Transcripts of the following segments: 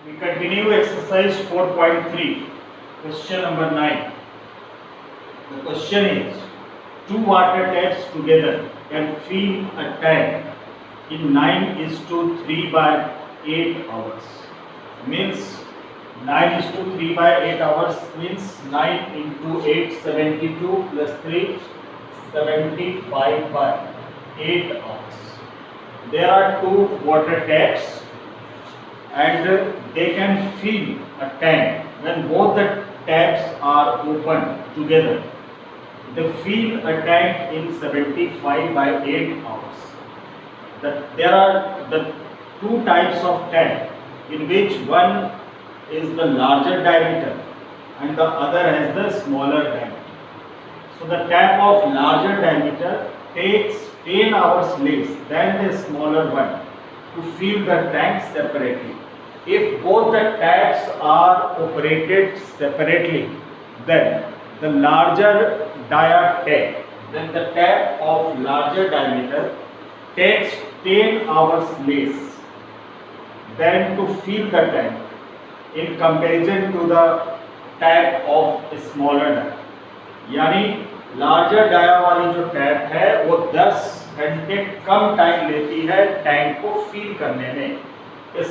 We continue exercise 4.3, question number 9. The question is, two water taps together can fill a tank in 9:3/8 hours. Means 9:3/8 hours means 9 into 8, 72 plus 3, 75 by 8 hours. There are two water taps and they can fill a tank when both the taps are open together. They fill a tank in 75 by 8 hours. There are the two types of tank in which one is the larger diameter and the other has the smaller diameter. So the tap of larger diameter takes 10 hours less than the smaller one to fill the tank separately. If both the taps are operated separately, then the larger the tap of larger diameter takes 10 hours less than to fill the tank in comparison to the tap of smaller diameter. यानी larger dia वाली जो tap है वो 10 घंटे कम time लेती है tank को फिल करने में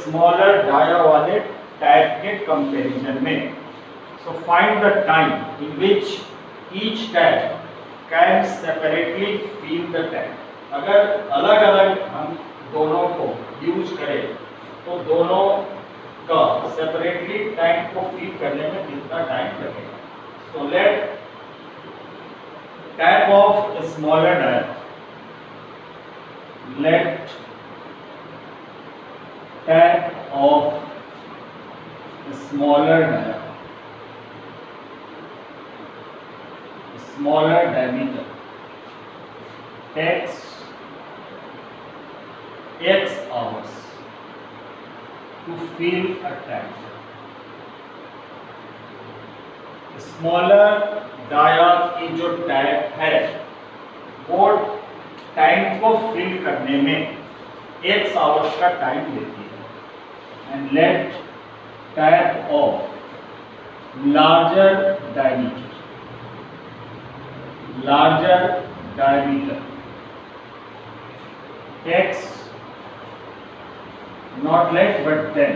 स्मॉलर डाया वाले टैप के कंपैरिजन में. So find the time in which each tap can separately fill the tank. अगर अलग अलग हम दोनों को यूज करें तो दोनों का सेपरेटली टैंक को फिल करने में कितना टाइम लगेगा. So let tap of a smaller diameter. Let tap of a smaller diameter takes X hours to fill a tank. Smaller dia की जो टैप है वो टैंक को फिल करने में X आवर्स का टाइम लेती है. And let tap of larger diameter takes not let but then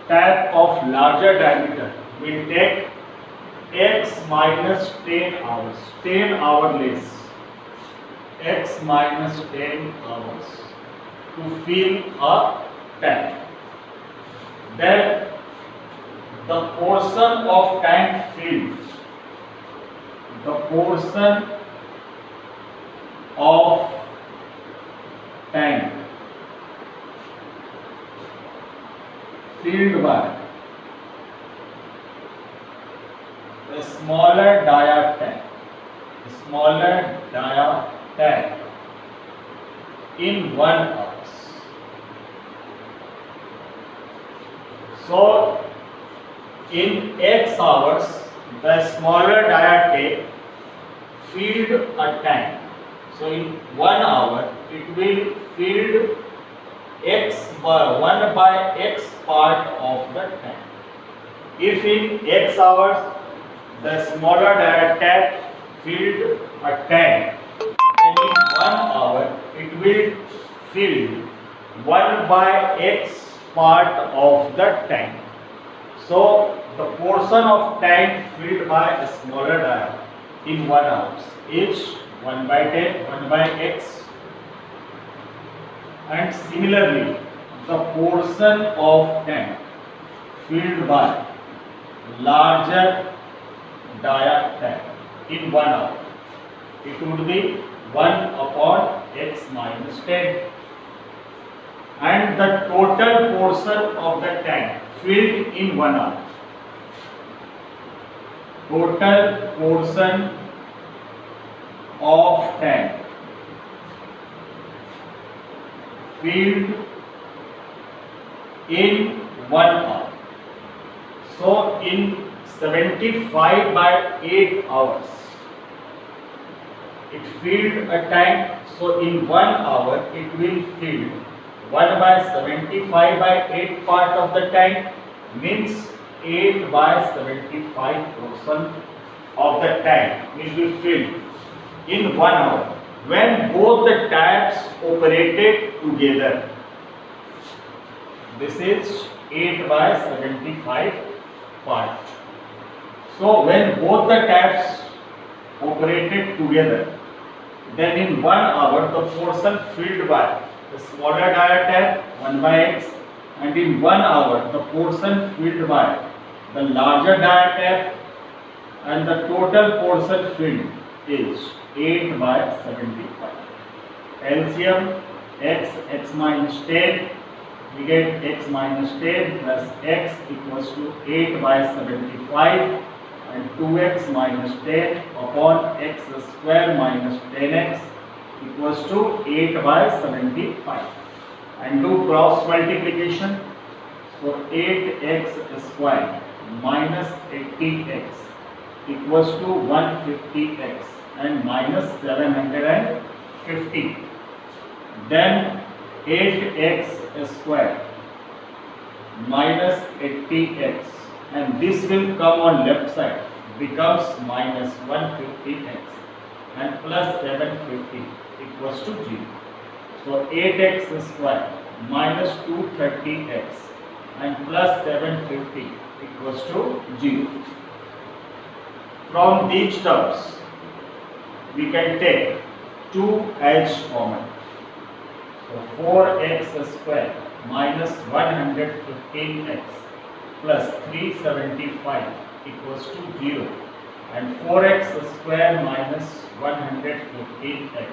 tap of larger diameter will take X minus 10 hours, 10 hour less, X minus 10 hours to fill a tank. Then the portion of tank filled, the portion of tank filled by a smaller dia tank in 1 hour. So in X hours the smaller dia tank filled a tank. So in 1 hour it will fill one by X part of the tank. If in X hours the smaller dia tap filled a tank, then in 1 hour it will fill 1 by X part of the tank. So the portion of tank filled by a smaller dia in 1 hour is 1 by 10, 1 by X. And similarly the portion of tank filled by larger dia tap in 1 hour, it would be 1 upon X minus 10. And the total portion of the tank filled in 1 hour, total portion of tank filled in 1 hour. So in 75 by 8 hours it filled a tank. So in 1 hour it will fill 1 by 75 by 8 part of the tank means 8 by 75% of the tank will be filled in 1 hour when both the taps operated together. This is 8 by 75 part. So when both the taps operated together, then in 1 hour the portion filled by the smaller dia tap 1 by x, and in 1 hour the portion filled by the larger dia tap, and the total portion filled is 8 by 75. LCM x minus 10, we get x minus 10 plus x equals to 8 by 75, and 2x minus 10 upon x square minus 10x equals to 8 by 75, and do cross multiplication. So 8x square minus 80x equals to 150x and minus 750. Then 8x square minus 80x, and this will come on left side, becomes minus 150x and plus 750 equals to 0. So 8x square minus 230x and plus 750 equals to 0. From these terms we can take 2 as common. So 4x square minus 115x plus 375 equals to 0, and 4x square minus 115x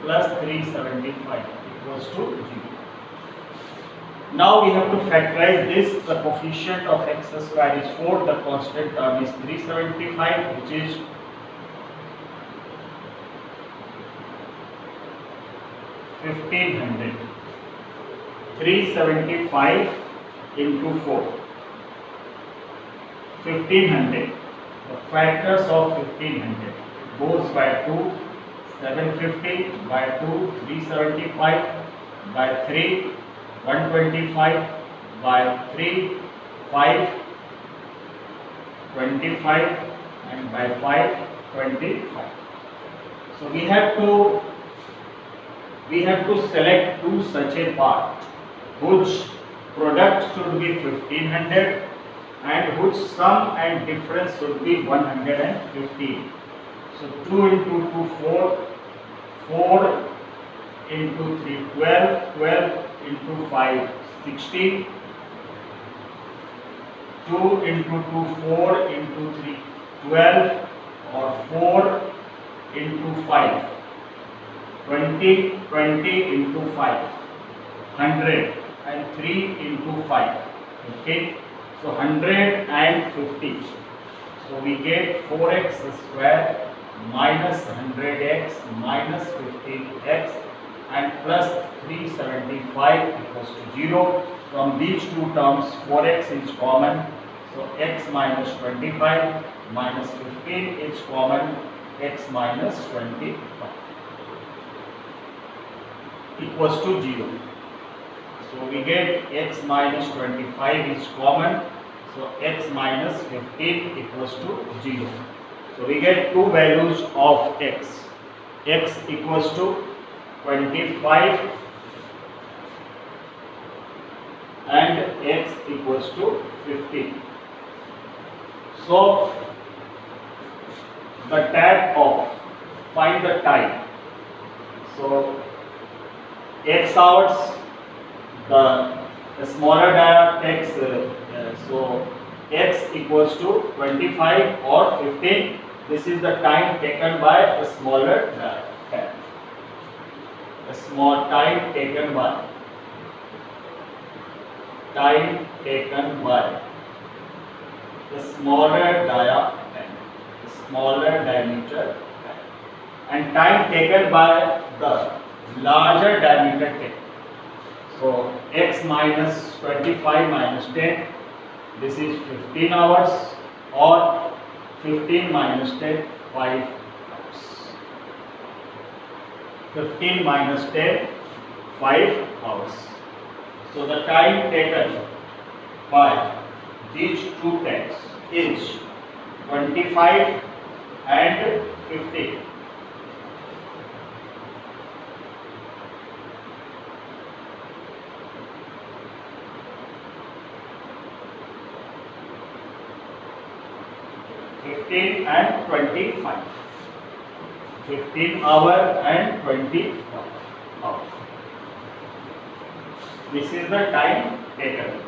plus 375 equals to 0. Now we have to factorize this. The coefficient of x square is 4, the constant term is 375, which is 1500. 375 into 4, 1500. The factors of 1500 goes by 2, 750 by 2, 375 by 3, 125 by 3, 5, 25, and by 5, 25. So we have to select two such a part whose product should be 1500 and whose sum and difference should be 115. So 2 into 2 4, 4 into 3 12, 12 into 5 16, 2 into 2 4 into 3 12, or 4 into 5 20, 20 into 5 100, and 3 into 5 okay. So 150. So we get 4x square minus 100x minus 15x and plus 375 equals to 0. From these two terms 4x is common, so x minus 25 minus 15 is common, x minus 25 equals to 0. So we get x minus 25 is common, so x minus 15 equals to 0. So we get two values of x equals to 25 and x equals to 15. So the tab of find the time. So x hours, the smaller dia takes so x equals to 25 or 15. This is the time taken by a smaller dia tab. The small time taken by the smaller dia tab, the smaller diameter tab, and time taken by the larger diameter tab. So x minus 25 minus 10, this is 15 hours, or 15 minus 10, 5 hours. 15 minus 10, 5 hours. So the time taken by these two texts is 25 and 15. And 25. 15 hours and 25 hours. This is the time taken.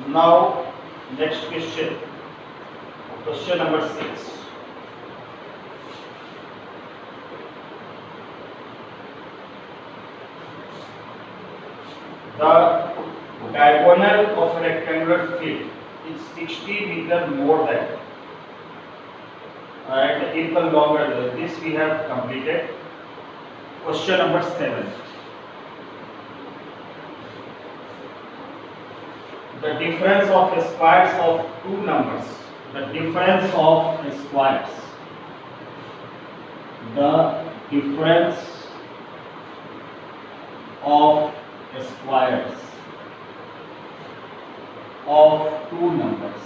Now, next question. Question number 6. The diagonal of a rectangular field is 60 meter more than and equal longer. This we have completed. Question number 7. The difference of squares of two numbers. The difference of squares. The difference of squares of two numbers.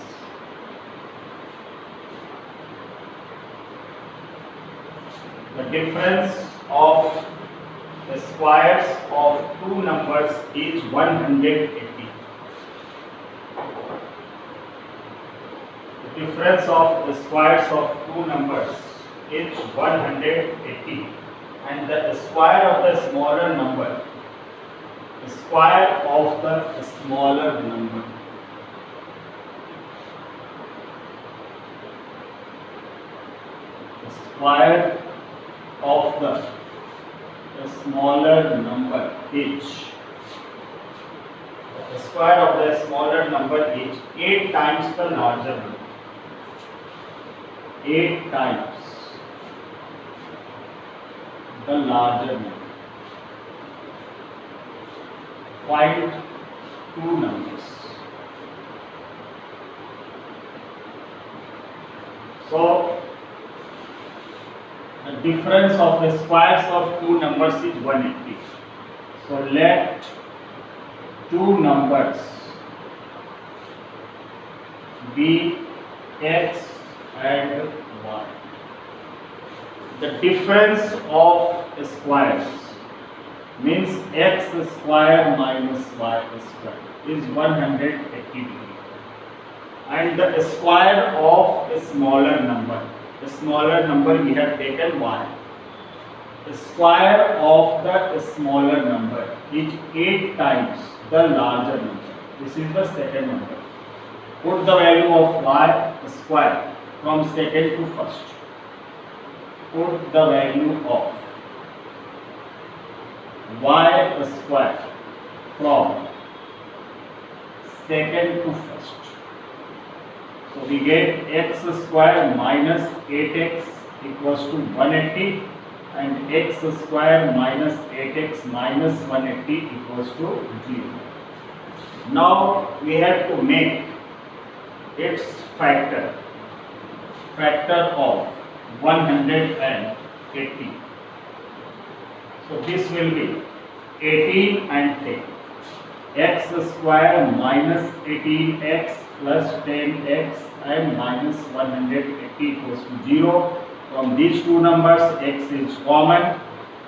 The difference of squares of two numbers is 180. Difference of the squares of two numbers is 180, and the square of the smaller number, the square of the smaller number, the square of the smaller number is, the square of the smaller number is 8 times the larger number. 8 times the larger number. Find two numbers. So the difference of the squares of two numbers is 180. So let two numbers be x and y. The difference of squares means x square minus y square is 180 degree, and the square of a smaller number, the smaller number we have taken y. The square of the smaller number is 8 times the larger number. This is the second number. Put the value of y square from second to first. Put the value of y square from second to first. So we get x square minus 8x equals to 180, and x square minus 8x minus 180 equals to 0. Now we have to make its factor of 180. So this will be 18 and 10. X square minus 18x plus 10x and minus 180 equals to 0. From these two numbers, x is common.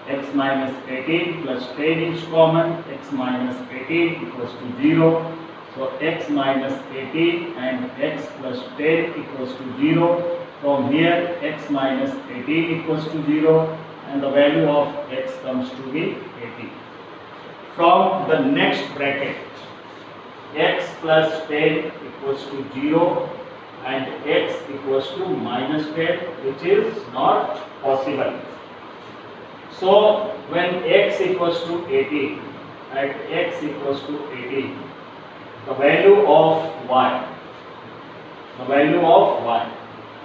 X minus 18 plus 10 is common. X minus 18 equals to 0. So x minus 18 and x plus 10 equals to 0. From here, x minus 18 equals to 0, and the value of x comes to be 80. From the next bracket, x plus 10 equals to 0 and x equals to minus 10, which is not possible. So when x equals to 18, at x equals to 18, the value of y, the value of y.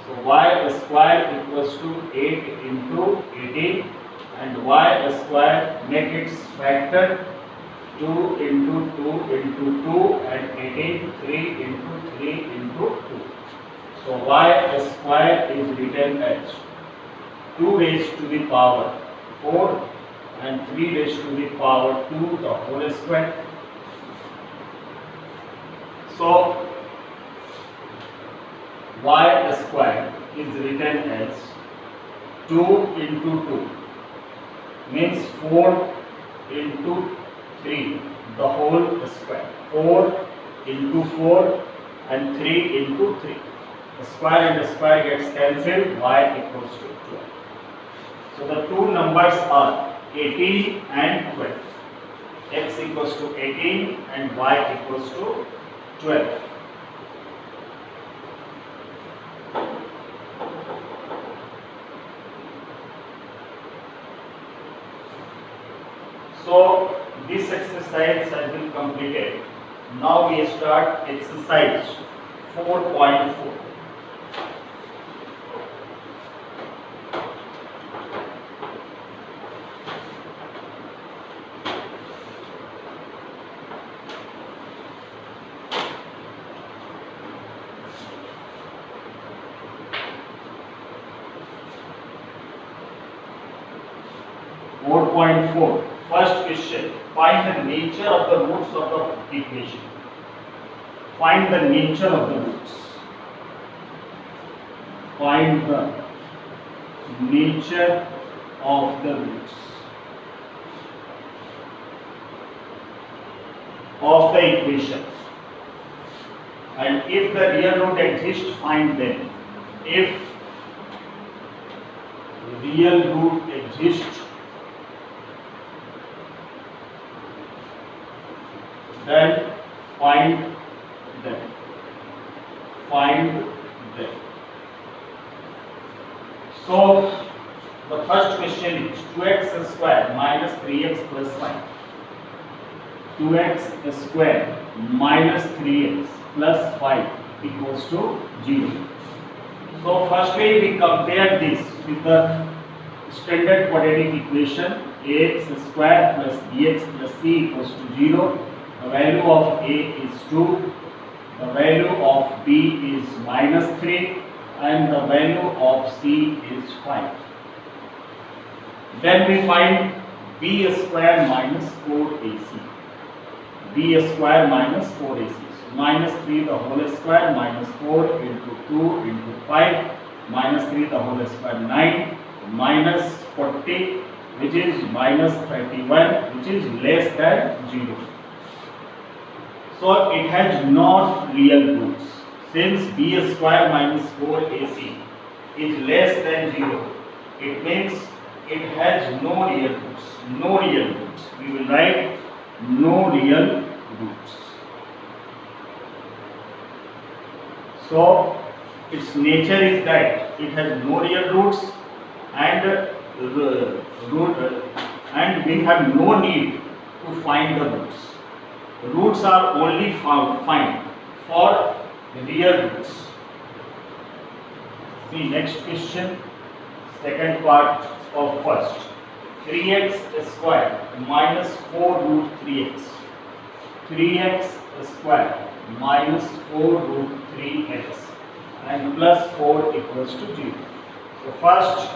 So y square equals to 8 into 18, and y square make its factor 2 into 2 into 2, and 18 3 into 3 into 2. So y square is written as 2 raised to the power 4 and 3 raised to the power 2 the whole square. So y square is written as 2 into 2 means 4 into 3 the whole square. 4 into 4 and 3 into 3. The square and the square gets cancelled, y equals to 12. So the two numbers are 18 and 12. X equals to 18 and y equals to 12. So this exercise has been completed. Now we start exercise 4.4. First question, find the nature of the roots of the equation. Find the nature of the roots. Find the nature of the roots of the equation. And if the real root exists, find them. If real root exists, then find them. Find them. So the first question is 2x square minus 3x plus 5. 2x square minus 3x plus 5 equals to 0. So firstly we compare this with the standard quadratic equation ax square plus bx plus c equals to 0. The value of a is 2, the value of b is minus 3, and the value of c is 5. Then we find b square minus 4ac. B square minus 4ac. So minus 3 the whole square minus 4 into 2 into 5 minus 3 the whole square 9 minus 40 which is minus 31 which is less than 0. So it has not real roots. Since b square minus 4ac is less than 0, it means it has no real roots. No real roots. We will write no real roots. So its nature is that it has no real roots, and and we have no need to find the roots. Roots are only find for real roots. See next question, second part of first. 3x square minus 4 root 3x. 3x square minus 4 root 3x and plus 4 equals to 0. So first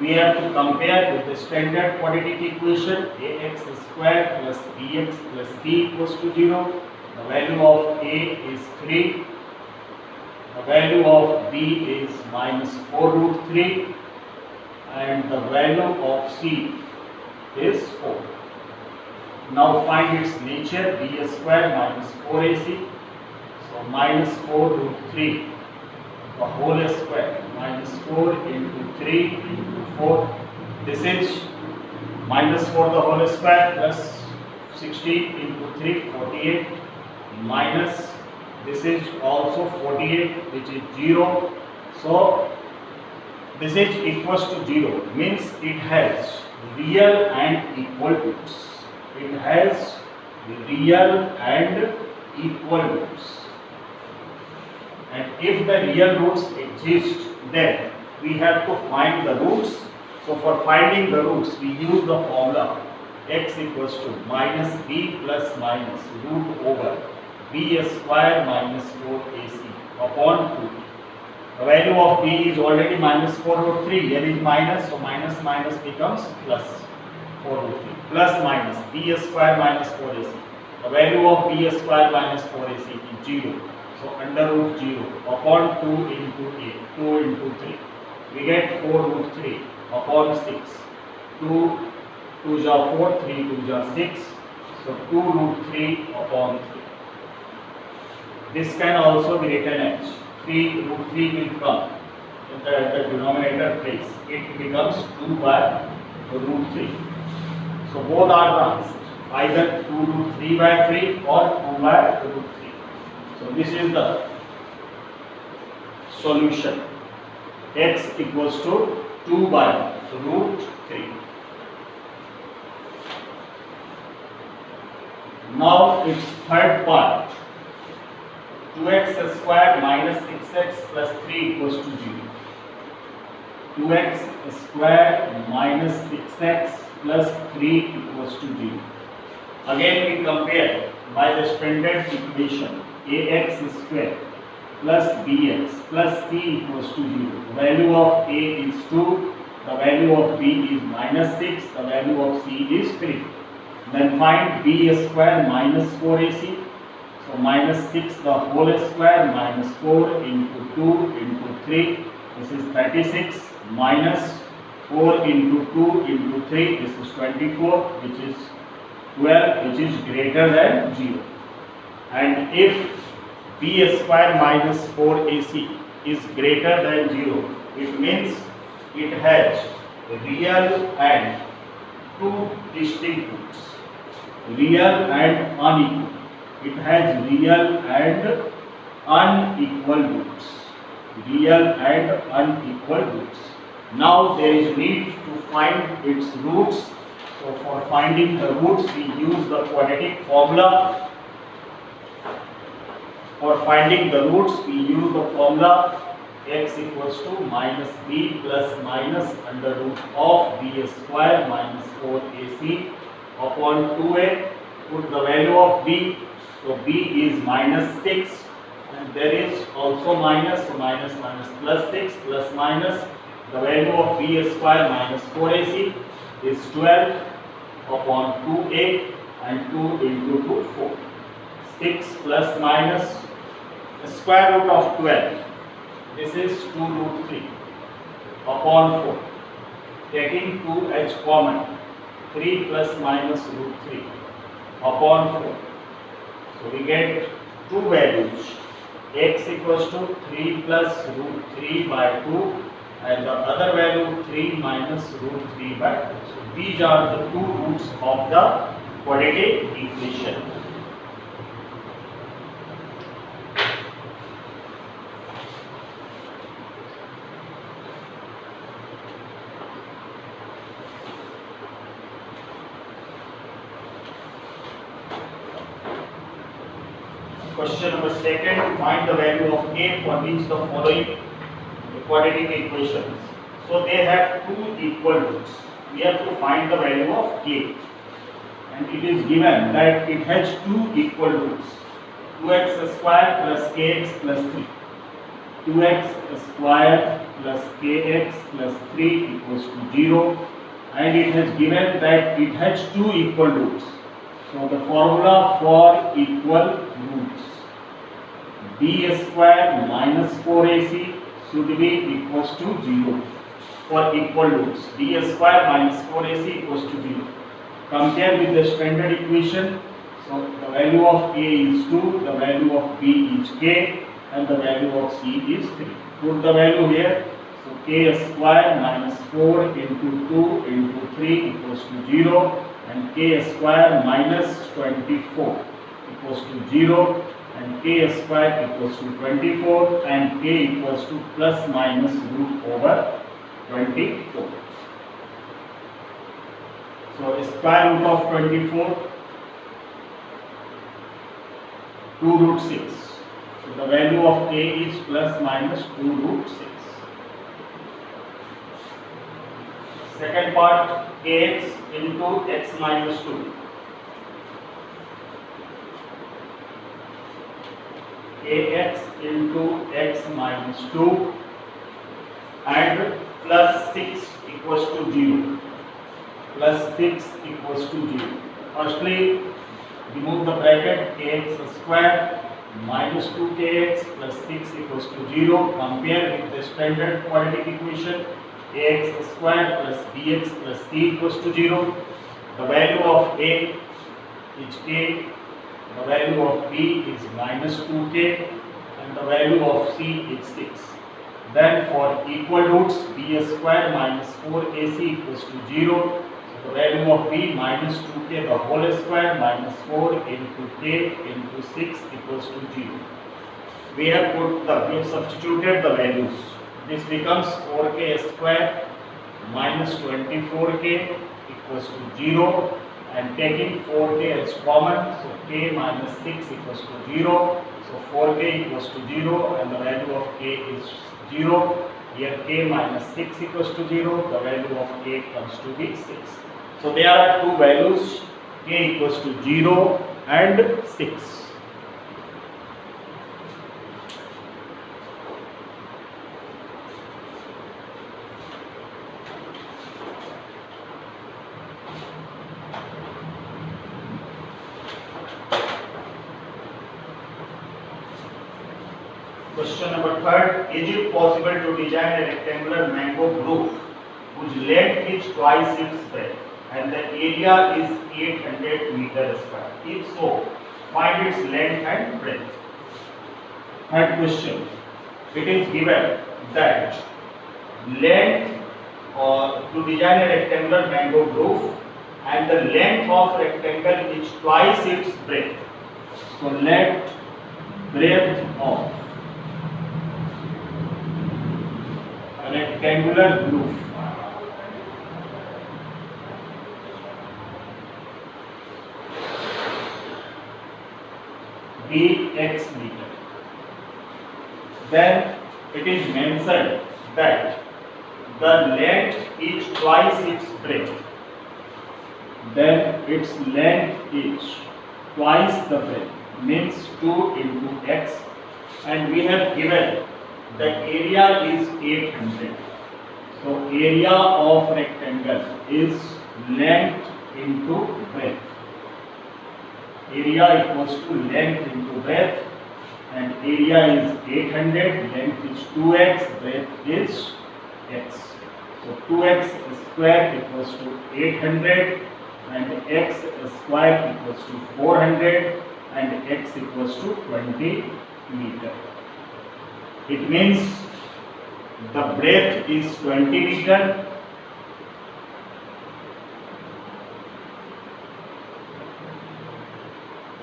we have to compare with the standard quadratic equation ax square plus bx plus c equals to 0. The value of a is 3. The value of b is minus 4 root 3. And the value of c is 4. Now find its nature. B square minus 4ac. So minus 4 root 3. The whole square minus 4 into 3 into 4. This is minus 4 the whole square plus 16 into 3 48 minus this is also 48 which is 0. So this is equals to 0 means it has real and equal roots. it has real and equal roots. And if the real roots exist, then we have to find the roots. So for finding the roots, we use the formula x equals to minus b plus minus root over b square minus 4ac upon 2. The value of b is already minus 4 root 3. Here is minus, so minus minus becomes plus 4 root 3. Plus minus b square minus 4ac. The value of b square minus 4ac is 0. So under root 0 upon 2 into a, 2 into 3. We get 4 root 3 upon 6. 2 2 ja 4, 3 2 ja 6. So 2 root 3 upon 3. This can also be written as 3 root 3 will come in the denominator place. It becomes 2 by root 3. So both are the answers. Either 2 root 3 by 3 or 2 by root 3. So this is the solution. X equals to 2 by root 3. Now its third part. 2x square minus 6x plus 3 equals to 0. 2x square minus 6x plus 3 equals to 0. Again we compare by the standard equation ax square plus bx plus c equals to 0. The value of a is 2, the value of b is minus 6, the value of c is 3. Then find b square minus 4ac. So minus 6 the whole square minus 4 into 2 into 3. This is 36 minus 4 into 2 into 3. This is 24, which is 12, which is greater than 0. And if b square minus 4ac is greater than 0, it means it has real and two distinct roots. Real and unequal. It has real and unequal roots. Real and unequal roots. Now there is need to find its roots. So for finding the roots, we use the quadratic formula. For finding the roots, we use the formula x equals to minus b plus minus under root of b square minus 4ac upon 2a. Put the value of b. So b is minus 6 and there is also minus, so minus minus plus 6 plus minus. The value of b square minus 4ac is 12 upon 2a and 2 into 2, 4. 6 plus minus square root of 12. This is 2 root 3 upon 4. Taking 2 as common, 3 plus minus root 3 upon 4. So we get two values. X equals to 3 plus root 3 by 2 and the other value 3 minus root 3 by 2. So these are the two roots of the quadratic equation. Question number 2, find the value of a for which the following quadratic equations. So they have two equal roots. We have to find the value of k. And it is given that it has two equal roots. 2x square plus kx plus 3. 2x square plus kx plus 3 equals to 0. And it has given that it has two equal roots. So the formula for equal roots, b square minus 4ac should be equals to 0 for equal roots. b square minus 4ac equals to 0. Compare with the standard equation. So the value of a is 2, the value of b is k and the value of c is 3. Put the value here. So k square minus 4 into 2 into 3 equals to 0. And k square minus 24 equals to 0 and k square equals to 24 and k equals to plus minus root over 24. So square root of 24, 2 root 6. So the value of k is plus minus 2 root 6. Second part, kx into x minus 2. Kx into x minus 2 and plus 6 equals to 0. Plus 6 equals to 0. Firstly, remove the bracket, kx square minus 2kx plus 6 equals to 0. Compare with the standard quadratic equation, ax square plus bx plus c equals to 0. The value of a is k, the value of b is minus 2k, and the value of c is 6. Then for equal roots, b square minus 4ac equals to 0. So the value of b minus 2k the whole square minus 4 into k into 6 equals to 0. We have substituted the values. This becomes 4k square minus 24k equals to 0, and taking 4k as common, so k minus 6 equals to 0. So 4k equals to 0 and the value of k is 0. Here k minus 6 equals to 0, the value of k comes to be 6. So there are two values, k equals to 0 and 6. Question number 3rd, is it possible to design a rectangular mango roof whose length is twice its breadth and the area is 800 meters square? If so, find its length and breadth. Third question, it is given that length to design a rectangular mango roof and the length of rectangle is twice its breadth. So let breadth of a rectangular roof be x meter. Then it is mentioned that the length is twice its breadth. Then its length is twice the breadth, means 2 into x, and we have given the area is 800. So area of rectangle is length into breadth. Area equals to length into breadth, and area is 800, length is 2x, breadth is x. So 2x square equals to 800 and x square equals to 400 and x equals to 20 meter. It means the breadth is 20 meter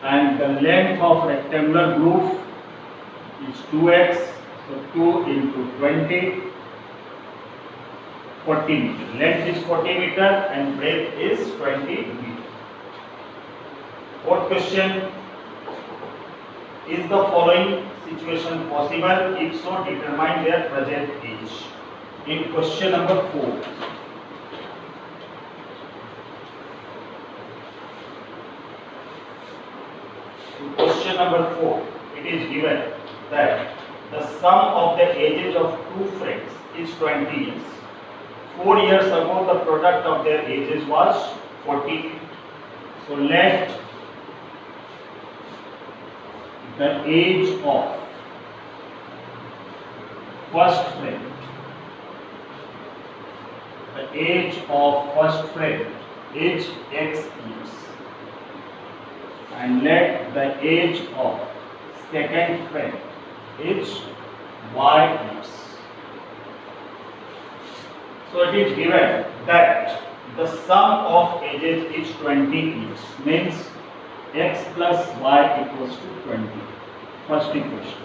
and the length of rectangular roof is 2x, so 2 into 20, 40 meter. Length is 40 meter and breadth is 20 meter. Fourth question, is the following situation possible? If so, determine their present age. In question number 4, question number 4, it is given that the sum of the ages of two friends is 20 years. 4 years ago, the product of their ages was 40. So let the age of first friend, the age of first friend is x years, and let the age of second friend is y years. So it is given that the sum of ages is 20 years, means x plus y equals to 20. First equation.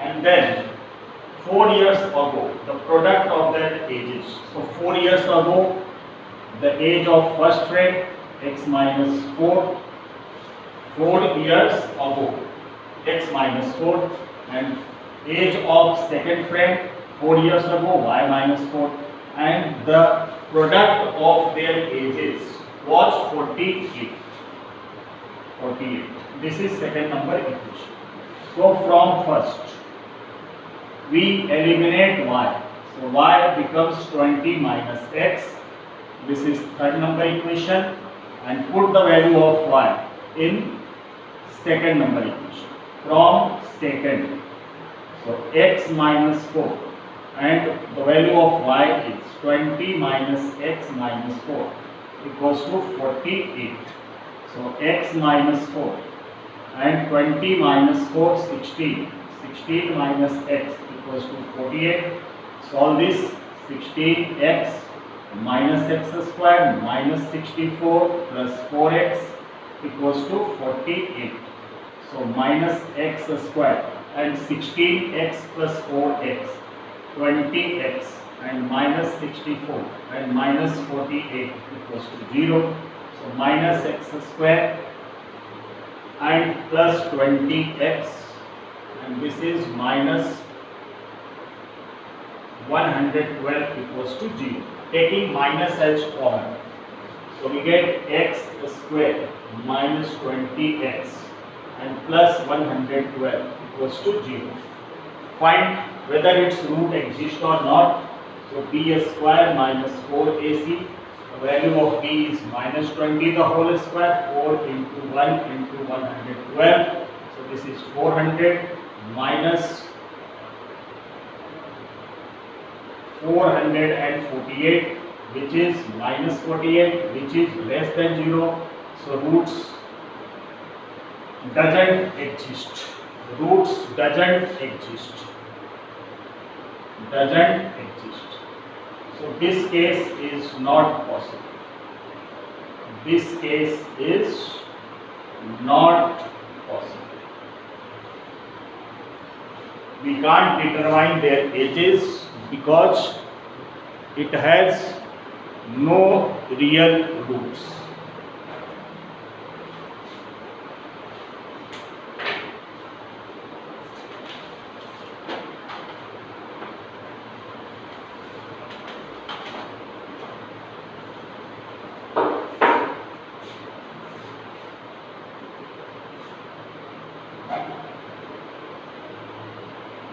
And then 4 years ago, the product of that ages. So 4 years ago, the age of first friend x minus 4, 4 years ago, x minus 4, and age of second friend 4 years ago, y minus 4, and the product of their ages was 48. 48. This is second number equation. So from first, we eliminate y. So y becomes 20 minus x. This is third number equation, and put the value of y in second number equation. From second, so x minus 4, and the value of y is 20 minus x minus 4 equals to 48. So x minus 4 and 20 minus 4, 16. 16 minus x equals to 48. Solve this. 16x minus x square minus 64 plus 4x equals to 48. So minus x square and 16x plus 4x, 20x and minus 64 and minus 48 equals to 0. So minus x square and plus 20x, and this is minus 112 equals to 0. Taking minus as common, so we get x square minus 20x and plus 112 equals to 0. Find whether its root exists or not. So b square minus 4ac, the value of b is minus 20 the whole square, 4 into 1 into 112. So this is 400 minus 448, which is minus 48, which is less than 0. So roots doesn't exist. Roots doesn't exist. Doesn't exist. So this case is not possible. This case is not possible. We can't determine their ages because it has no real roots.